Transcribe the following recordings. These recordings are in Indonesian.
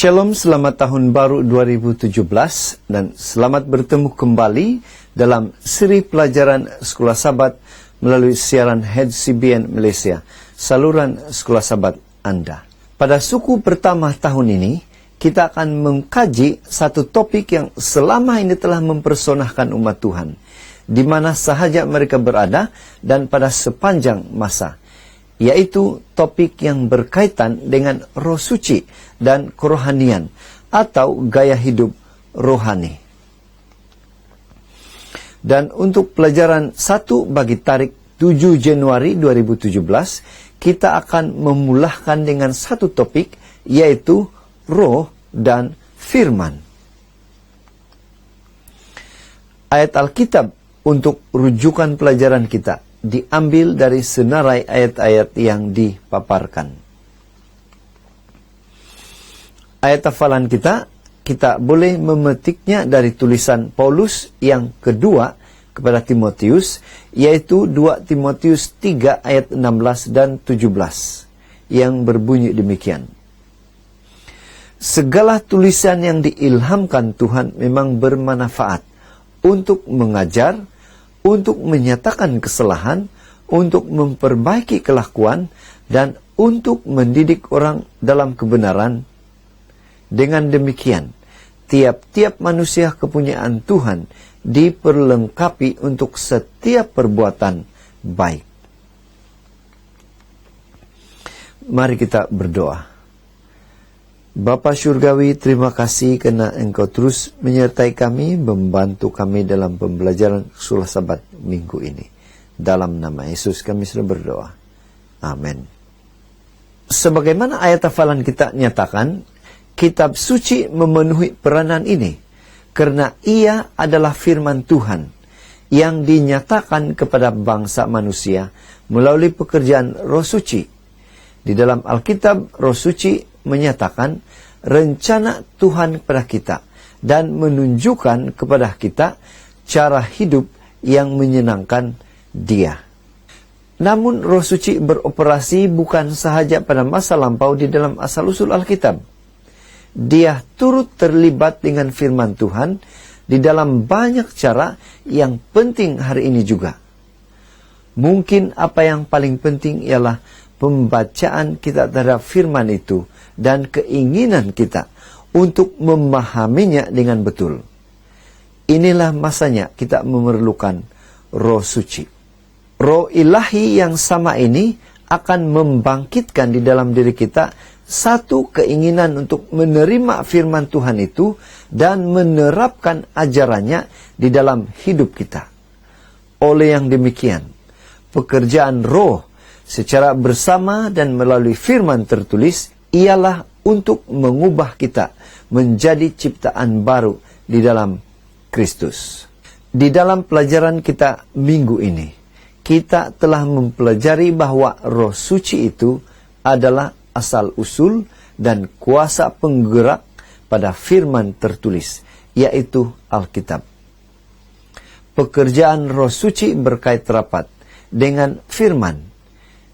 Shalom, selamat tahun baru 2017 dan selamat bertemu kembali dalam seri pelajaran Sekolah Sabat melalui siaran HCBN Malaysia, saluran Sekolah Sabat Anda. Pada suku pertama tahun ini, kita akan mengkaji satu topik yang selama ini telah mempersonahkan umat Tuhan, di mana sahaja mereka berada dan pada sepanjang masa, yaitu topik yang berkaitan dengan roh suci dan kerohanian atau gaya hidup rohani. Dan untuk pelajaran 1 bagi tarik 7 Januari 2017, kita akan memulahkan dengan satu topik, yaitu roh dan firman. Ayat Alkitab untuk rujukan pelajaran kita diambil dari senarai ayat-ayat yang dipaparkan. Ayat hafalan kita boleh memetiknya dari tulisan Paulus yang kedua kepada Timotius, yaitu 2 Timotius 3 ayat 16 dan 17, yang berbunyi demikian. Segala tulisan yang diilhamkan Tuhan memang bermanfaat untuk mengajar, untuk menyatakan kesalahan, untuk memperbaiki kelakuan, dan untuk mendidik orang dalam kebenaran. Dengan demikian, tiap-tiap manusia kepunyaan Tuhan diperlengkapi untuk setiap perbuatan baik. Mari kita berdoa. Bapa Syurgawi, terima kasih karena Engkau terus menyertai kami, membantu kami dalam pembelajaran Sekolah Sabat minggu ini. Dalam nama Yesus kami sudah berdoa. Amin. Sebagaimana ayat hafalan kita nyatakan, kitab suci memenuhi peranan ini, karena ia adalah firman Tuhan yang dinyatakan kepada bangsa manusia melalui pekerjaan roh suci. Di dalam Alkitab, roh suci menyatakan rencana Tuhan kepada kita dan menunjukkan kepada kita cara hidup yang menyenangkan Dia. Namun roh suci beroperasi bukan sahaja pada masa lampau di dalam asal-usul Alkitab. Dia turut terlibat dengan firman Tuhan di dalam banyak cara yang penting hari ini juga. Mungkin apa yang paling penting ialah pembacaan kita terhadap firman itu dan keinginan kita untuk memahaminya dengan betul. Inilah masanya kita memerlukan roh suci. Roh ilahi yang sama ini akan membangkitkan di dalam diri kita satu keinginan untuk menerima firman Tuhan itu dan menerapkan ajarannya di dalam hidup kita. Oleh yang demikian, pekerjaan roh secara bersama dan melalui firman tertulis ialah untuk mengubah kita menjadi ciptaan baru di dalam Kristus. Di dalam pelajaran kita minggu ini, kita telah mempelajari bahwa roh suci itu adalah asal-usul dan kuasa penggerak pada firman tertulis, yaitu Alkitab. Pekerjaan roh suci berkait rapat dengan firman.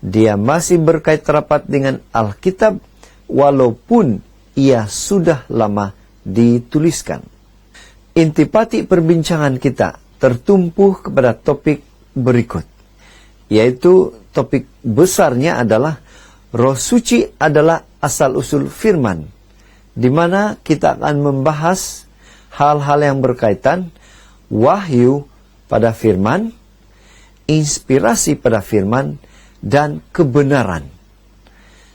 Dia masih berkait rapat dengan Alkitab, walaupun ia sudah lama dituliskan. Intipati perbincangan kita tertumpu kepada topik berikut, yaitu topik besarnya adalah roh suci adalah asal-usul firman, di mana kita akan membahas hal-hal yang berkaitan wahyu pada firman, inspirasi pada firman, dan kebenaran.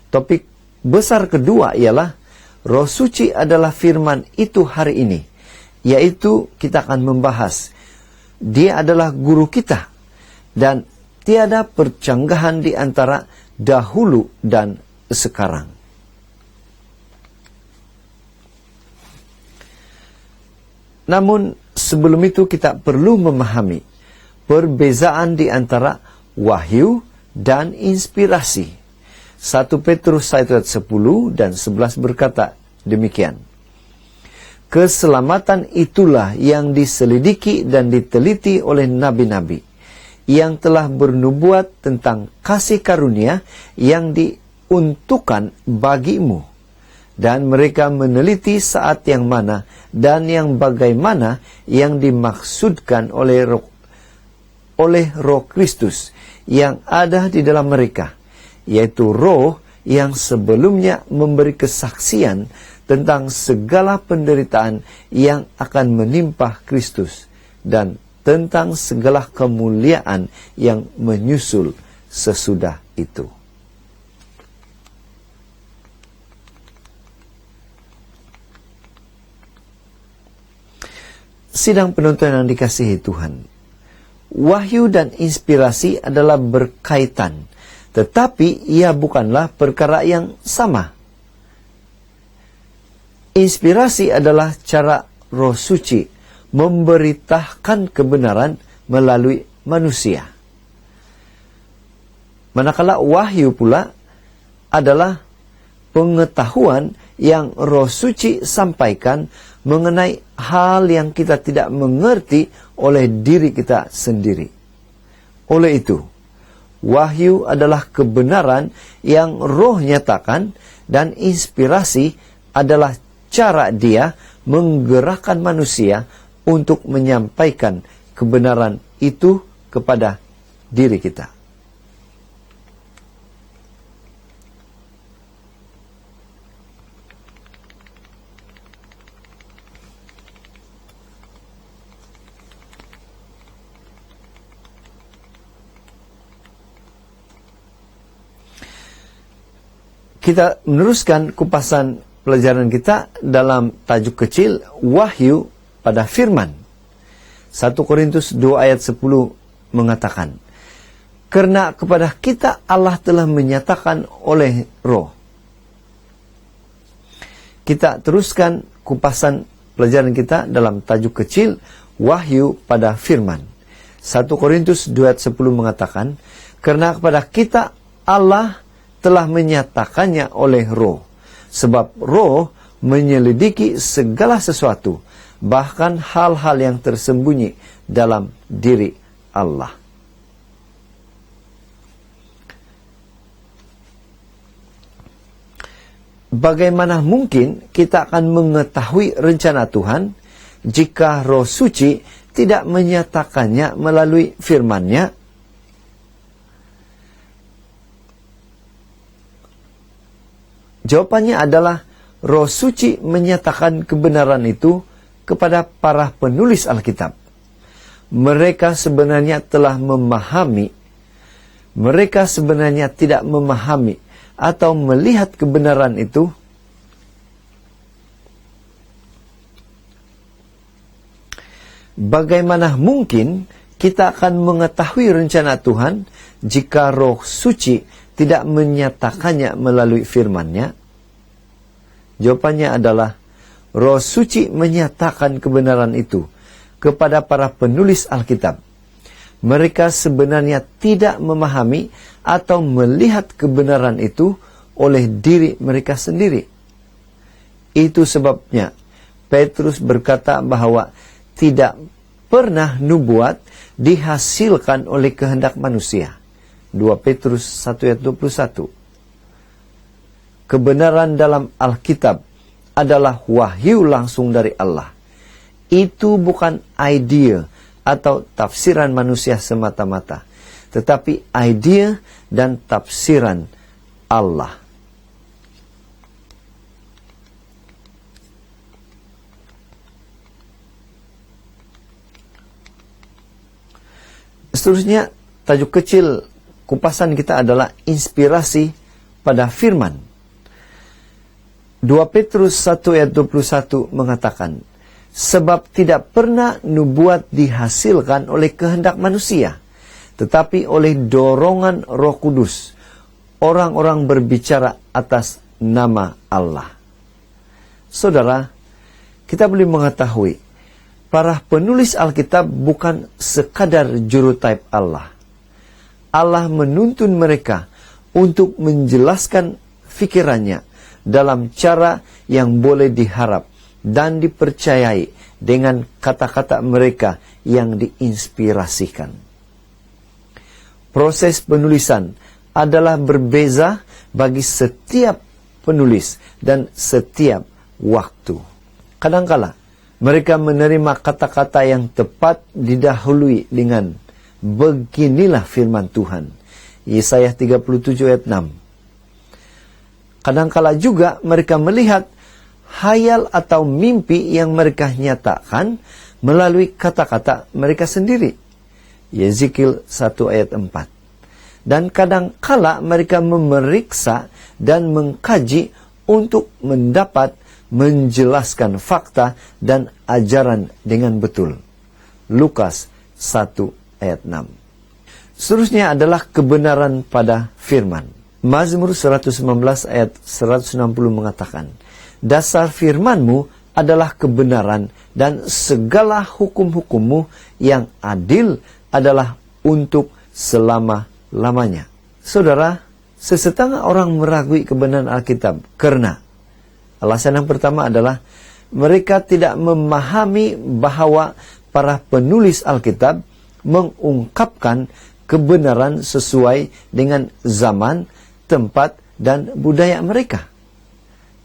Topik besar kedua ialah roh suci adalah firman itu hari ini, yaitu kita akan membahas dia adalah guru kita dan tiada percanggahan di antara dahulu dan sekarang. Namun sebelum itu kita perlu memahami perbezaan di antara wahyu dan inspirasi. 1 Petrus 1 ayat 10 dan 11 berkata demikian. Keselamatan itulah yang diselidiki dan diteliti oleh nabi-nabi, yang telah bernubuat tentang kasih karunia yang diuntukkan bagimu. dan mereka meneliti saat yang mana dan yang bagaimana yang dimaksudkan oleh Roh Kristus yang ada di dalam mereka, yaitu Roh yang sebelumnya memberi kesaksian tentang segala penderitaan yang akan menimpa Kristus dan tentang segala kemuliaan yang menyusul sesudah itu. Sidang penonton yang dikasihi Tuhan, wahyu dan inspirasi adalah berkaitan, tetapi ia bukanlah perkara yang sama. Inspirasi adalah cara Roh Suci memberitakan kebenaran melalui manusia. Manakala wahyu pula adalah pengetahuan yang Roh Suci sampaikan mengenai hal yang kita tidak mengerti oleh diri kita sendiri. Oleh itu, wahyu adalah kebenaran yang Roh nyatakan, dan inspirasi adalah cara Dia menggerakkan manusia untuk menyampaikan kebenaran itu kepada diri kita. Kita meneruskan kupasan pelajaran kita dalam tajuk kecil Wahyu pada Firman. 1 Korintus 2 ayat 10 mengatakan, karena kepada kita Allah telah menyatakan oleh Roh. Kita teruskan kupasan pelajaran kita dalam tajuk kecil Wahyu pada Firman. 1 Korintus 2 ayat 10 mengatakan, karena kepada kita Allah telah menyatakannya oleh Roh, sebab Roh menyelidiki segala sesuatu, bahkan hal-hal yang tersembunyi dalam diri Allah. Bagaimana mungkin kita akan mengetahui rencana Tuhan jika Roh Suci tidak menyatakannya melalui firman-Nya? Jawabannya adalah Roh Suci menyatakan kebenaran itu kepada para penulis Alkitab. Mereka sebenarnya telah memahami, mereka sebenarnya tidak memahami atau melihat kebenaran itu. Bagaimana mungkin kita akan mengetahui rencana Tuhan jika Roh Suci tidak menyatakannya melalui firman-Nya? Jawabannya adalah Roh Suci menyatakan kebenaran itu kepada para penulis Alkitab. Mereka sebenarnya tidak memahami atau melihat kebenaran itu oleh diri mereka sendiri. Itu sebabnya Petrus berkata bahwa tidak pernah nubuat dihasilkan oleh kehendak manusia. 2 Petrus 1 ayat 21. Kebenaran dalam Alkitab adalah wahyu langsung dari Allah. Itu bukan ide atau tafsiran manusia semata-mata, tetapi ide dan tafsiran Allah. Seterusnya, tajuk kecil kupasan kita adalah inspirasi pada firman. 2 Petrus 1 ayat 21 mengatakan, sebab tidak pernah nubuat dihasilkan oleh kehendak manusia, tetapi oleh dorongan Roh Kudus, orang-orang berbicara atas nama Allah. Saudara, kita boleh mengetahui, para penulis Alkitab bukan sekadar juru taib Allah. Allah menuntun mereka untuk menjelaskan fikirannya dalam cara yang boleh diharap dan dipercayai dengan kata-kata mereka yang diinspirasikan. Proses penulisan adalah berbeza bagi setiap penulis dan setiap waktu. Kadangkala mereka menerima kata-kata yang tepat didahului dengan beginilah firman Tuhan. Yesaya 37 ayat 6. Kadangkala juga mereka melihat hayal atau mimpi yang mereka nyatakan melalui kata-kata mereka sendiri. Yeskiel 1 ayat 4. Dan kadangkala mereka memeriksa dan mengkaji untuk menjelaskan fakta dan ajaran dengan betul. Lukas 1 ayat 6. Seterusnya adalah kebenaran pada firman. Mazmur 119 ayat 160 mengatakan, dasar firman-Mu adalah kebenaran dan segala hukum-hukum-Mu yang adil adalah untuk selama-lamanya. Saudara, sesetengah orang meragui kebenaran Alkitab karena alasan yang pertama adalah mereka tidak memahami bahwa para penulis Alkitab mengungkapkan kebenaran sesuai dengan zaman, tempat, dan budaya mereka.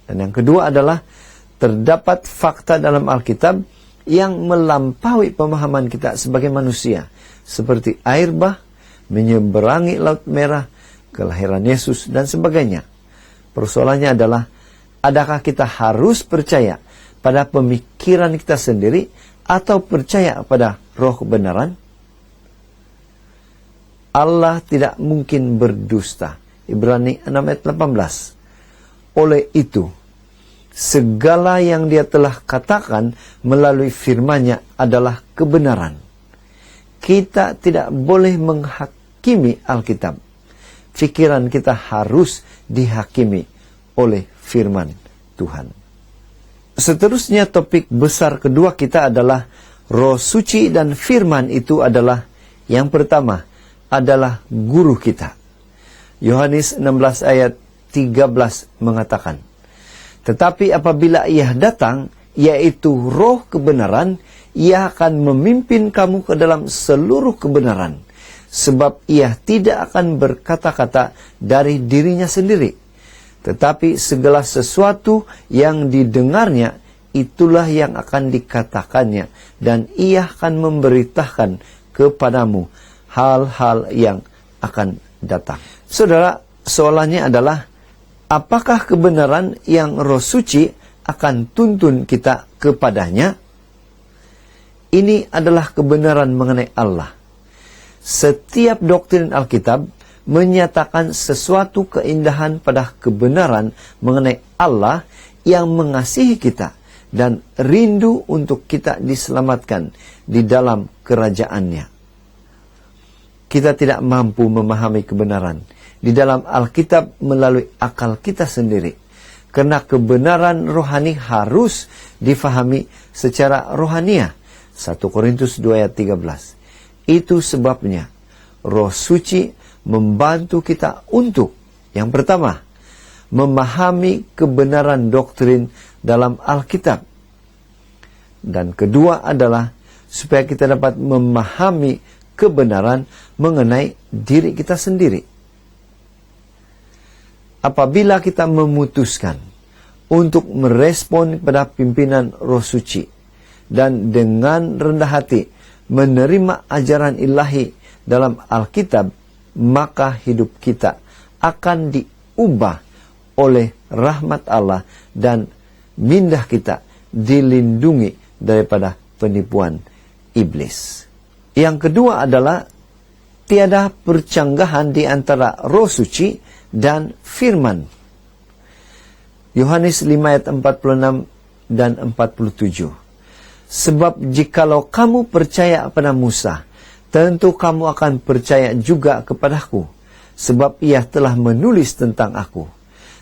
Dan yang kedua adalah terdapat fakta dalam Alkitab yang melampaui pemahaman kita sebagai manusia, seperti air bah, menyeberangi Laut Merah, kelahiran Yesus, dan sebagainya. Persoalannya adalah, adakah kita harus percaya pada pemikiran kita sendiri atau percaya pada roh kebenaran? Allah tidak mungkin berdusta. Ibrani 6 ayat 18. Oleh itu, segala yang Dia telah katakan melalui firman-Nya adalah kebenaran. Kita tidak boleh menghakimi Alkitab. Pikiran kita harus dihakimi oleh firman Tuhan. Seterusnya topik besar kedua kita adalah Roh Suci dan firman itu adalah yang pertama adalah guru kita. Yohanes 16 ayat 13 mengatakan, tetapi apabila Ia datang, yaitu Roh kebenaran, Ia akan memimpin kamu ke dalam seluruh kebenaran, sebab Ia tidak akan berkata-kata dari dirinya sendiri, tetapi segala sesuatu yang didengarnya, itulah yang akan dikatakannya, dan Ia akan memberitakan kepadamu hal-hal yang akan datang. Saudara, soalannya adalah, apakah kebenaran yang Roh Suci akan tuntun kita kepadanya? Ini adalah kebenaran mengenai Allah. Setiap doktrin Alkitab menyatakan sesuatu keindahan pada kebenaran mengenai Allah yang mengasihi kita dan rindu untuk kita diselamatkan di dalam kerajaan-Nya. Kita tidak mampu memahami kebenaran di dalam Alkitab melalui akal kita sendiri, karena kebenaran rohani harus difahami secara rohaniah. 1 Korintus 2 ayat 13. Itu sebabnya Roh Suci membantu kita untuk, yang pertama, memahami kebenaran doktrin dalam Alkitab. Dan kedua adalah supaya kita dapat memahami kebenaran mengenai diri kita sendiri. Apabila kita memutuskan untuk merespon kepada pimpinan Roh Suci dan dengan rendah hati menerima ajaran ilahi dalam Alkitab, maka hidup kita akan diubah oleh rahmat Allah dan mindah kita dilindungi daripada penipuan iblis. Yang kedua adalah tiada percanggahan di antara Roh Suci dan firman. Yohanes 5 ayat 46 dan 47. Sebab jikalau kamu percaya kepada Musa, tentu kamu akan percaya juga kepadaku, sebab ia telah menulis tentang aku.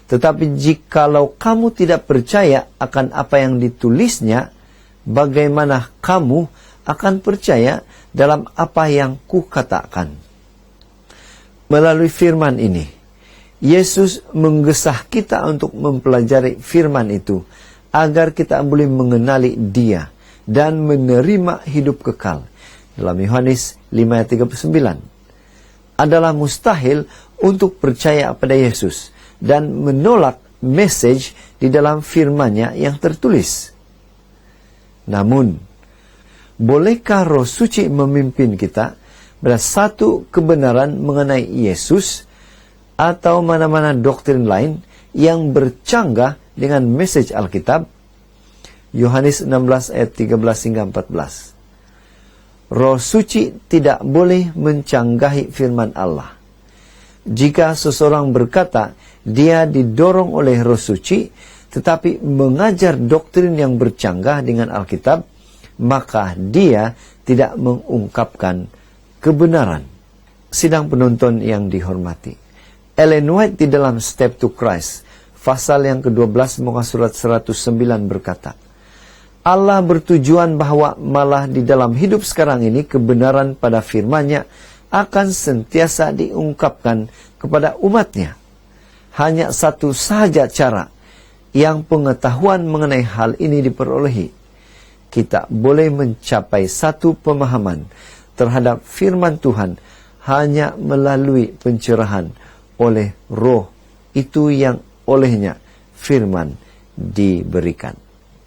Tetapi jikalau kamu tidak percaya akan apa yang ditulisnya, bagaimana kamu akan percaya dalam apa yang kukatakan? Melalui firman ini, Yesus menggesah kita untuk mempelajari firman itu, agar kita boleh mengenali Dia dan menerima hidup kekal. Dalam Yohanes 5 ayat 39. Adalah mustahil untuk percaya pada Yesus dan menolak message di dalam firman-Nya yang tertulis. Namun, bolehkah Roh Suci memimpin kita pada satu kebenaran mengenai Yesus atau mana-mana doktrin lain yang bercanggah dengan message Alkitab? Yohanes 16 ayat 13 hingga 14. Roh Suci tidak boleh mencanggahi firman Allah. Jika seseorang berkata dia didorong oleh Roh Suci, tetapi mengajar doktrin yang bercanggah dengan Alkitab, maka dia tidak mengungkapkan kebenaran. Sidang penonton yang dihormati, Ellen White di dalam Step to Christ, pasal yang ke-12 muka surat 109 berkata, Allah bertujuan bahwa malah di dalam hidup sekarang ini kebenaran pada firman-Nya akan sentiasa diungkapkan kepada umat-Nya. Hanya satu sahaja cara yang pengetahuan mengenai hal ini diperolehi. Kita boleh mencapai satu pemahaman terhadap firman Tuhan hanya melalui pencerahan oleh Roh itu yang olehnya firman diberikan.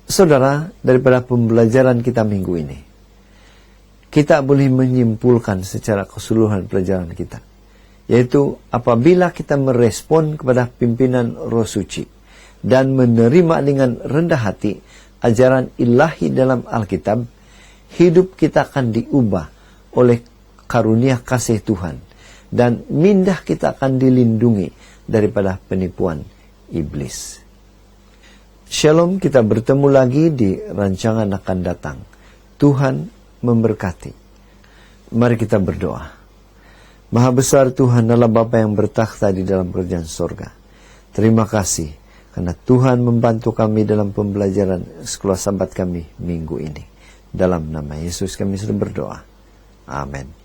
Saudara, daripada pembelajaran kita minggu ini, kita boleh menyimpulkan secara keseluruhan pelajaran kita, yaitu apabila kita merespon kepada pimpinan Roh Suci dan menerima dengan rendah hati ajaran ilahi dalam Alkitab, hidup kita akan diubah oleh karunia kasih Tuhan, dan mindah kita akan dilindungi daripada penipuan iblis. Shalom, kita bertemu lagi di rancangan akan datang. Tuhan memberkati. Mari kita berdoa. Maha besar Tuhan adalah Bapa yang bertakhta di dalam kerajaan sorga. Terima kasih karena Tuhan membantu kami dalam pembelajaran sekolah sahabat kami minggu ini. Dalam nama Yesus kami sudah berdoa. Amin.